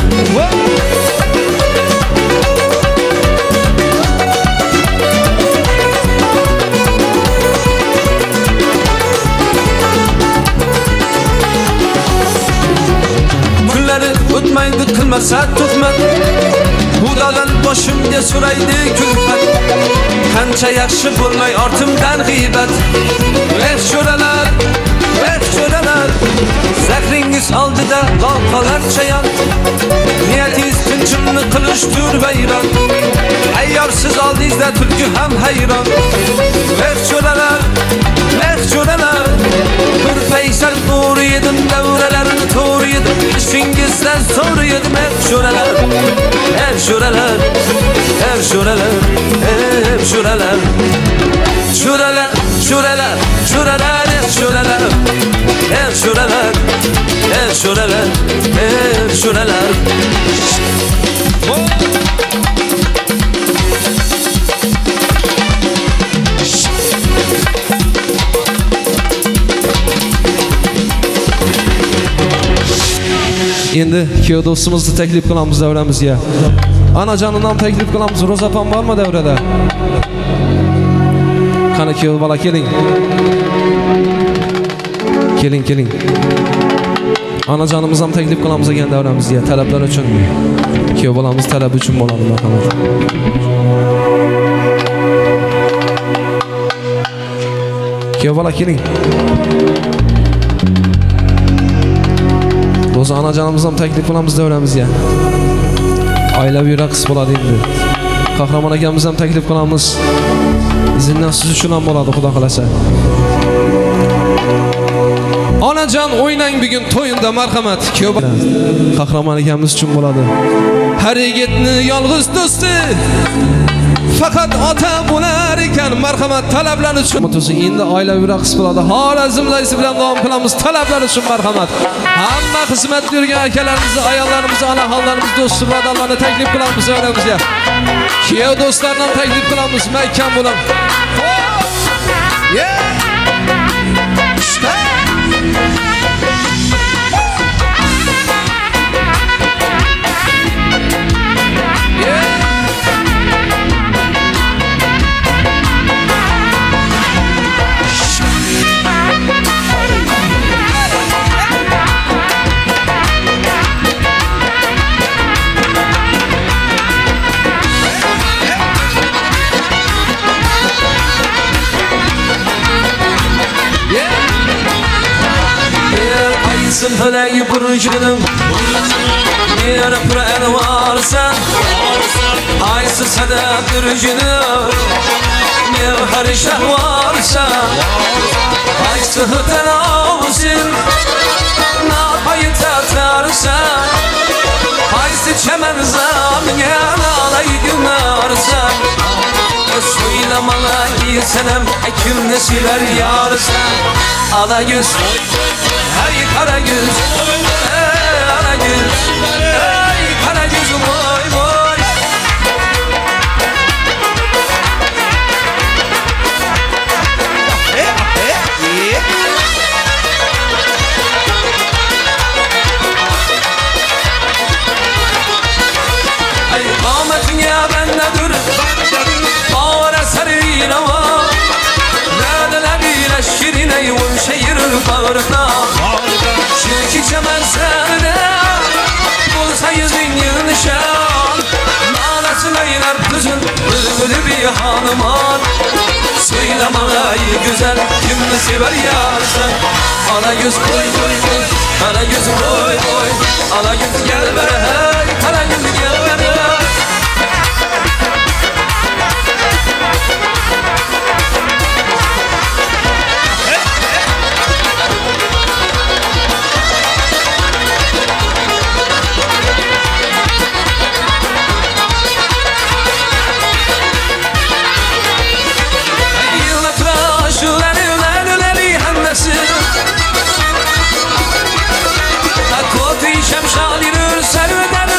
Günleri ötmeydi kılmasa tutmak. Hudadan boşum diye suraydı külfet. Kança yakşı bulmay ortumdan gıybet. Hep şuralar, hep şuralar. Zehringiz aldı da lalkalar çayan. Niyetiz tünçümünü kılıştır beyran. Ayyarsız aldıyız da türkü hem hayran. Hep şuralar, hep şuralar. Bir feyzler doğru yedim, davralarını doğru yedim. İşingizden zor yedim hep şuralar. Hep şuralar, hep şuralar, hep şuralar. Şuralar, şuralar, şuralar, hep şuralar. Hep şuralar, hep şuralar, hep şuralar. Endi kuyov do'stimizni taklif qilamiz davramizga. Anajonini ham taklif qilamiz. Ro'zapam bormi davrada? Qani kuyov bola keling. Keling. Anajonimizni ham taklif qilamiz ekan davramizga. Talablar uchun. Kuyov bolamiz talabi uchun bo'ladi, marhamat. Kuyov bola keling. Ro'za anajonimizni ham taklif qilamiz davramizga. Oilaviy raqs bo'ladi endi. Qahramon akamizni ham taklif qilamiz. Izindan siz uchun ham bo'ladi, xudo xolasa. Onajon o'ynang bugun to'yinda, marhamat. Kuyov Qahramon akamiz uchun bo'ladi. Har yigitni yolg'iz do'sti faqat ota bo'lar ekan, marhamat. Talablar uchun endi oilaviy raqs bo'ladi. Xorazmlaysi bilan davom qilamiz. Talablar uchun marhamat. Hamma xizmatda yurgan akalarimizni, ayollarimizni, onaxonlarimizni, do'st birodarlarni taklif qilamiz o'ramizga. Kuyov do'stlarni ham taklif qilamiz. Mahkam bo'ling. Feleği burcunum Nere pıran varsan Aysı sedef dürcünüm Nere harişah varsan Aysı hıten olsun Napayı tatarsan Aysı çemen zamine Alay günarsan Söylemalı senem Ekim nesiler yarsan Ala yüz Hey Karagöz, Karagöz, hey Karagöz, vay vay. Hey Ahmet'in ya bendedir, ağır eserin ama. Nereler şirin eyvun şehir bağrına. Çünkü çemen sende Bulsa yüzün nişan Nanasın eyler kızın Bülbülü bir hanıman Söylemana güzel Kimini sever yarsan Ala göz koy koy koy Ala göz koy koy Ala göz gel bere hey Ala göz gel bere Şemşalir serüden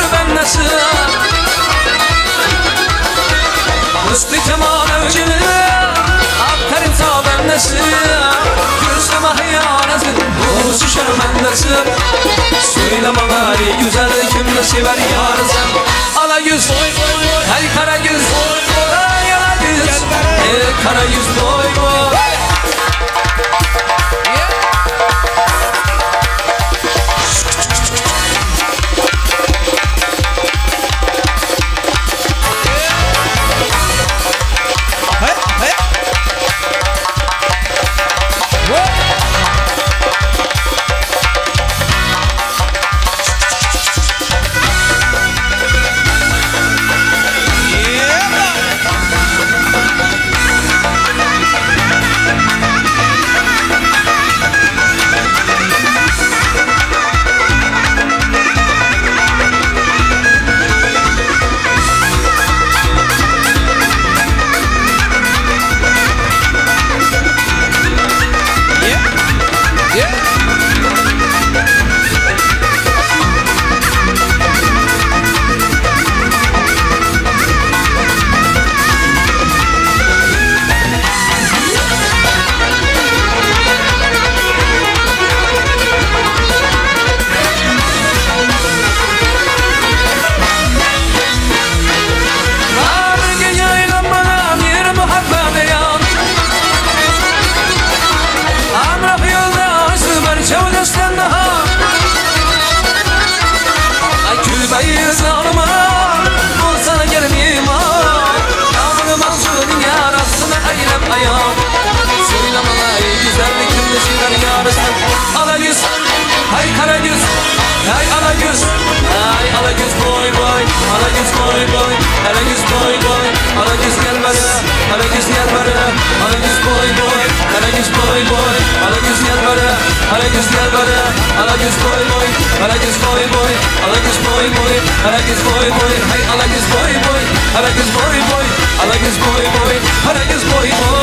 Ala güzel bara, ala güz boy boy, ala güz boy boy, ala güzel bara, ala güzel bara, ala güz boy boy, ala güz boy boy, ala güz boy boy, ala güz boy boy, hey ala güz boy boy, ala güz boy boy, ala güz boy boy, ala güz boy boy.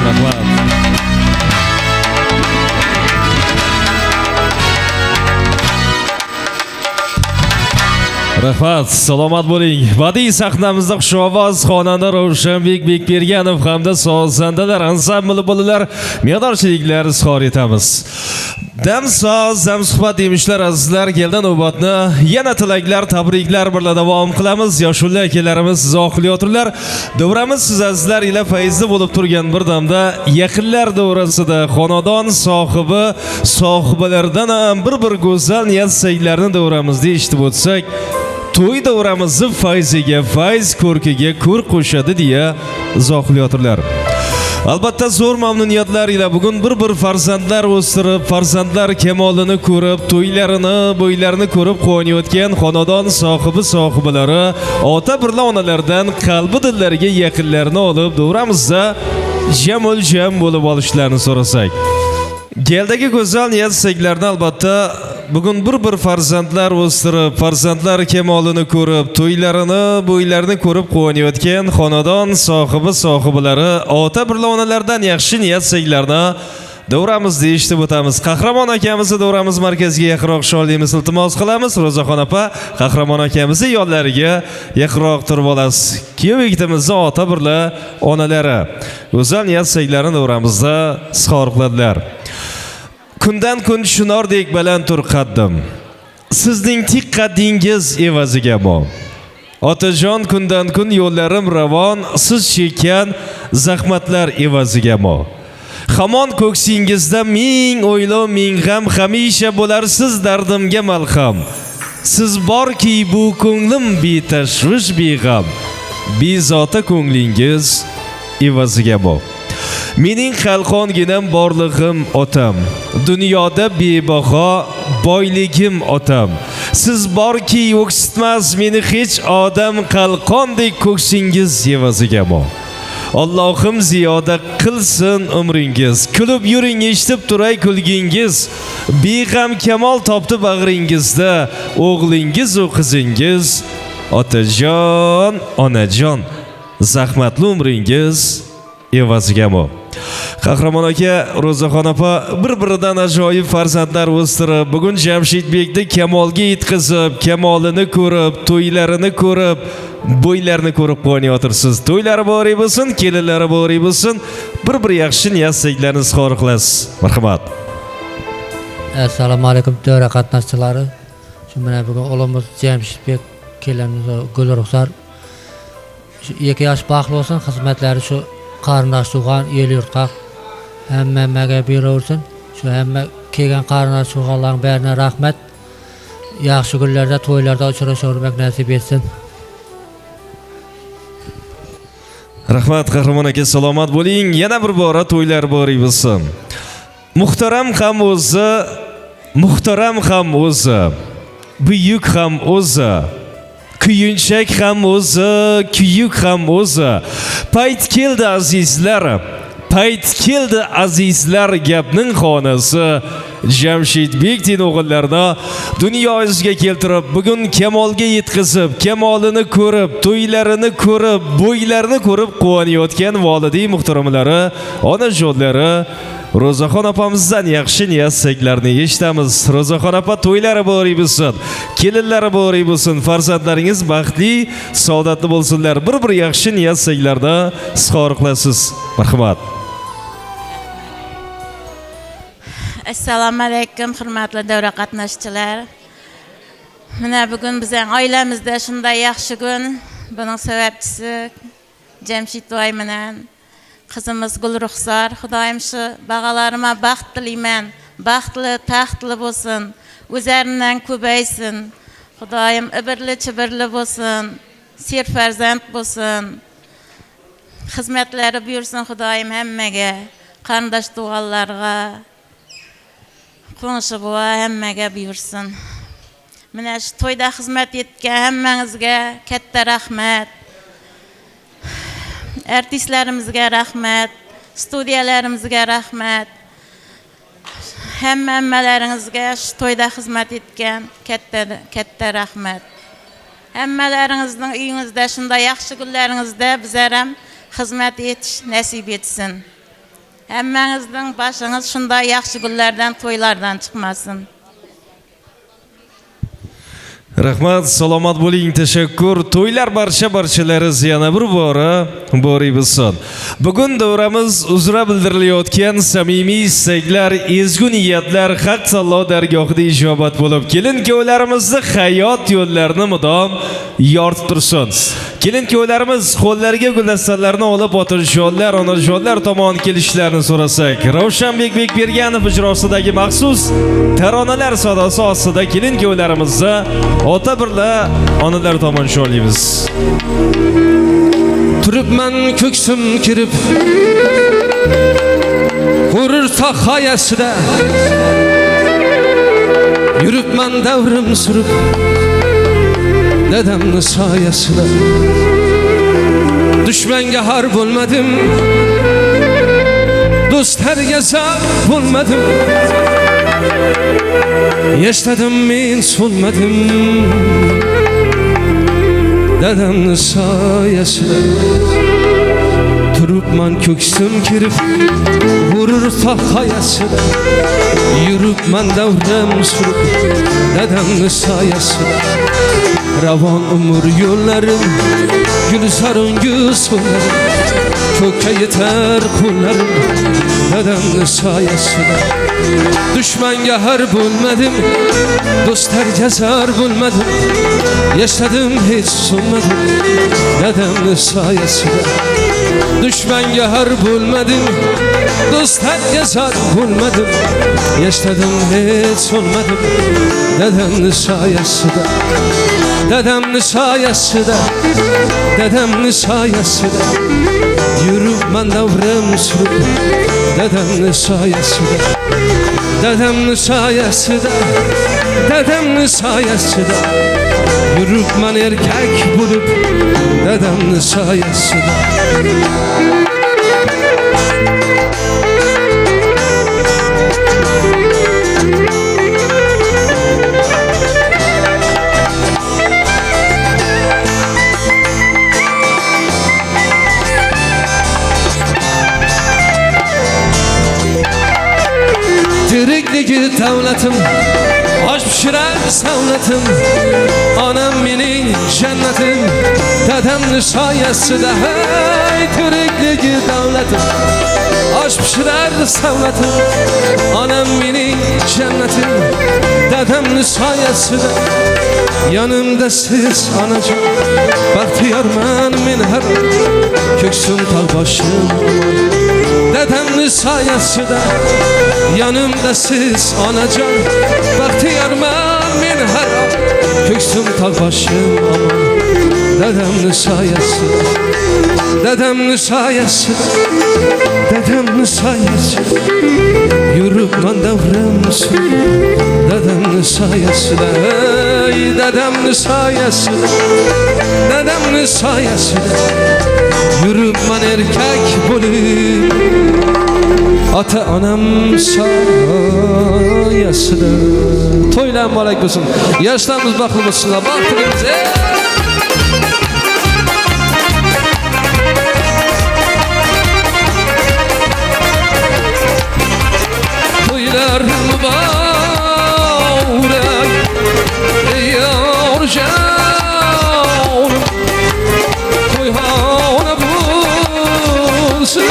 Rahmat. Rahmat, salomat bo'ling. Badiiy sahnamizda xushovoz xonanda Ravshanbek Bekberganov hamda sozandalar ansambli bolalar miqdorchiliklar izhor etamiz. Dam soz, dam suhbat emishlar azizlar, keldi navbatni yana tilaklar, tabriklar bilan davom qilamiz. Yoshullar akalarimiz siz oqilayotirlar. Davramiz siz azizlar ila fayzli bo'lib turgan bir damda yaqinlar davrasida xonadon sohibalaridan ham bir go'zal niyat-saylarni davramizda eshitib o'tsak, to'y davramizni fayziga fayz, ko'rkiga ko'r qo'shadi deya izohlayotirlar. Albatta zo'r mamnuniyatlar ila bugun bir farzandlar o'stirib, farzandlar kamolini ko'rib, to'ylarini, bo'ylarini ko'rib quvonayotgan xonadon sohibalari ota birla onalardan qalbi dillariga yaqinlarni olib davramizda jam bo'lib olishlarini so'rasak. Geldagi go'zal niyat-saylarni albatta bugun bir farzandlar o'stirib, farzandlar kamolini ko'rib, to'ylarini, bo'ylarini ko'rib quvonayotgan xonadon sohibalari ota birla onalardan yaxshi niyat-saylarni davramizda eshitib o'tamiz. Qahramon akamizni davramiz markaziga yaqinroq shonlimiz iltimos qilamiz. Ro'zaxon opa Qahramon akamizni yonlariga yaqinroq turib olasiz. Kuyov yigitimizni ota birla onalari go'zal niyat-saylarni davramizda izhor qiladilar. Kundan kun shunordek baland tur qaddim. Sizning tik qaddingiz evaziga mo. Otajon kundan kun yo'llarim ravon, siz chekkan zahmatlar evaziga mo. Hamon ko'ksingizda ming o'ylov, ming g'am, hamisha bo'larsiz dardimga malham. Siz borki bu ko'nglim betashvish, beg'am. Bezota ko'nglingiz evaziga mo. Mening qalqonginam borlig'im otam, dunyoda bebaho boyligim otam. Siz borki o'ksitmas meni hech odam, qalqondek ko'ksingiz evaziga mo. Allohim ziyoda qilsin umringiz, kulib yuring eshitib turay kulgingiz. Beg'am kamol topdi bag'ringizda, o'g'lingiz va qizingiz. Otajon, onajon, zahmatli umringiz evaziga mo. Qahramon aka, Ro'zaxon opa bir-biridan ajoyib farzandlar o'stirib, bugun Jamshidbekni kamolga yetkazib, kamolini ko'rib, to'ylarini ko'rib, bo'ylarini ko'rib quvonyotirsiz. To'ylari bor bo'lsin, kelinlari bor bo'lsin, bir yaxshi niyat-saylarni izhor qilasiz. Marhamat. Assalomu alaykum davra qatnashchilari. Shu mana bugun o'g'limiz Jamshidbek kelinimiz Gulruxsar 2 yosh baxtli bo'lsin, xizmatlari shu qarindosh tugan el yurtqa hammaga beraversin. Shu hamma kelgan qarindosh tuganlarning bariga rahmat. Yaxshi kunlarda, to'ylarda uchrashib nasib etsin. Rahmat Qahramon aka, salomat bo'ling. Yana bir bora to'ylar bori bo'lsin. Muhtaram ham o'zi, muhtaram ham o'zi, buyuk ham o'zi, kuyunchak ham o'zi, kuyuk ham o'zi. Payt keldi azizlar, payt keldi azizlar, gapning xonasi. Jamshidbek din o'g'illarini dunyo yuziga keltirib, bugun kamolga yetkazib, kamolini ko'rib, to'ylarini ko'rib, bo'ylarini ko'rib quvonayotgan volidiy muhtaramlari, onajonlari Ro'zaxon opamizdan yaxshi niyat-saylarni eshitamiz. Ro'zaxon opa to'ylari bor bo'lsin, kelinlari bor bo'lsin, farzandlaringiz baxtli, saodatli bo'lsinlar. Bir yaxshi niyat-saylarni izhor qilasiz. Marhamat. Assalomu alaykum hurmatli davra qatnashchilar. Mana bugun bizning oilamizda shunday yaxshi kun. Buning sababchisi Jamshid boy bilan qizimiz Gulruxsar. Xudoyim shu bag'alarima baxt tilayman. Baxtli, taxtli bo'lsin. O'zlaridan ko'paysin. Xudoyim ibirli-chibirli bo'lsin. Serfarzand bo'lsin. hizmetleri buyursun Hudaýym hemmege, qarindaş tugallarga, konuşuğa hemmege buyursun. Mine şu toyda hizmet etken hemmeňizge katta rahmet. Artistlerimizge rahmet, studiýalarymmyzga rahmet. Hemmeleringizge şu toyda hizmet etken katta rahmet. Hemmeleringizning uyuňizde şunda ýaxşy günleriňizde bizerem hizmet etiş nasip etsin. Hemmeňizning başyňyz şunda ýaxşy günlerden, toylardan çıkmasın. Rahmat, salomat bo'ling, teşekkür. To'ylar barcha-barchalariz yana bir bora bo'lsin. Bugun davramiz uzra bildirilayotgan samimiy istaklar, ezgu niyatlar haq Alloh dargohida ijobat bo'lib, kelin-kuyovlarimizni hayot yo'llarini mudom yoritib tursin. Kelin-kuyovlarimiz qo'llariga guldastallarni olib otajonlar, onajonlar tomon kelishlarini so'rasak, Ravshanbek Bekberganov ijrosidagi maxsus taronalar sadosi ostida kelin-kuyovlarimizni ota birla onalar tomon sho'laymiz. Turibman ko'ksim kirib G'urur sohayasida Yuribman davrim surib Dadamni soyasida Dushmanga har bo'lmadim Do'stlarga zar bo'lmadim Yashtadim men so'lmadim Dadamni soyasida Turibman ko'ksim kirib G'urur sohayasida Yuribman davrim surib Dadamni soyasida Ravon umr yo'llarim Gulzarungu so'llarim Ko'kka yetar qo'llarim Dadamni soyasida Dushmanga har bo'lmadim Do'stlarga zar bo'lmadim Yashadim hech so'nmadim Dadamni soyasida Dushmanga har bo'lmadim Do'stlarga zar bo'lmadim Yashadim hech so'nmadim Dadamni soyasida Dadamni soyasida Dadamni soyasida Yuribman davrim surib Dadamni soyasida Dadamni soyasida Dadamni soyasida Yuribman erkak bo'lib Dadamni soyasida Tirikligi davlatim Osh pishirar savlatim Onam mening jannatim Dadamni soyasida Hey tirikligi davlatim Osh pishirar savlatim Onam mening jannatim Dadamni soyasida Yanımda siz anacan Baxtiyorman men har Ko'ksim tog' boshim Dadamni soyasida Yanımda siz anacan Baxtiyorman men har Ko'ksim tog' boshim omon Dadamni soyasida Dadamni soyasida Dadamni soyasida Yuribman davrim surib Dadamni soyasida Dadamni soyasida Dadamni soyasida Yuribman erkak bo'lib Ota onam soyasida To'ylar muborak bo'lsin. Yoshlarimiz baxtli bo'lsinlar. Baxtimiz To'ylar muborak Yorjan To'yxona bo'lsin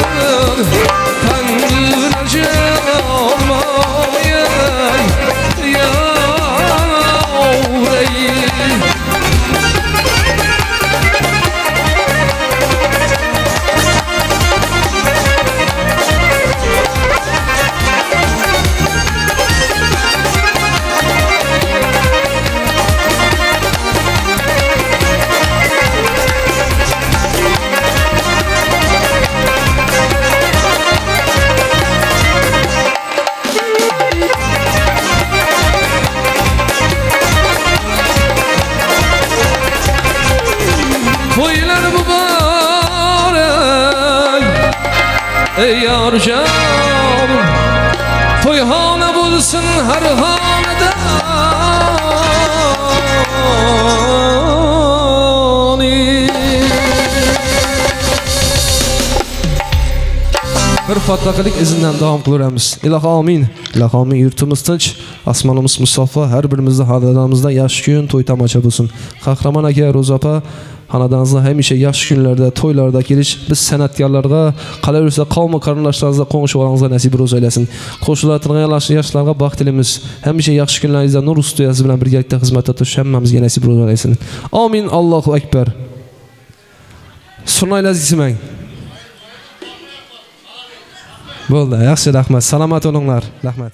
canım Toyhane bulsun her hanede Bir fatlaqilik izinden devam qilamiz. İlahi amin. İlahi amin. Yurtimiz tinch, osmonimiz musaffo, har birimizda xonadonimizda yaxshi kun, to'y tomosha bo'lsin. Qahramon aka, Ro'za opa, xonadoningizda hamisha yaxshi kunlarda, to'ylarda kelish, biz san'atkorlarga, qolaversa qavm qarindoshlaringizga qo'ng'ishingizga nasib ro'za aylasin. Qo'shiqlar tinglagan yoshlarga baxt tilamiz. Hamisha yaxshi kunlaringizda nur ustuyasiz bilan birgalikda xizmatda turish hammamizga nasib ro'za aylasin. Amin. Allohu akbar. Surnaylar izmang. Bo'ldi, yaxshi, rahmat. Salomat bo'linglar. Rahmat.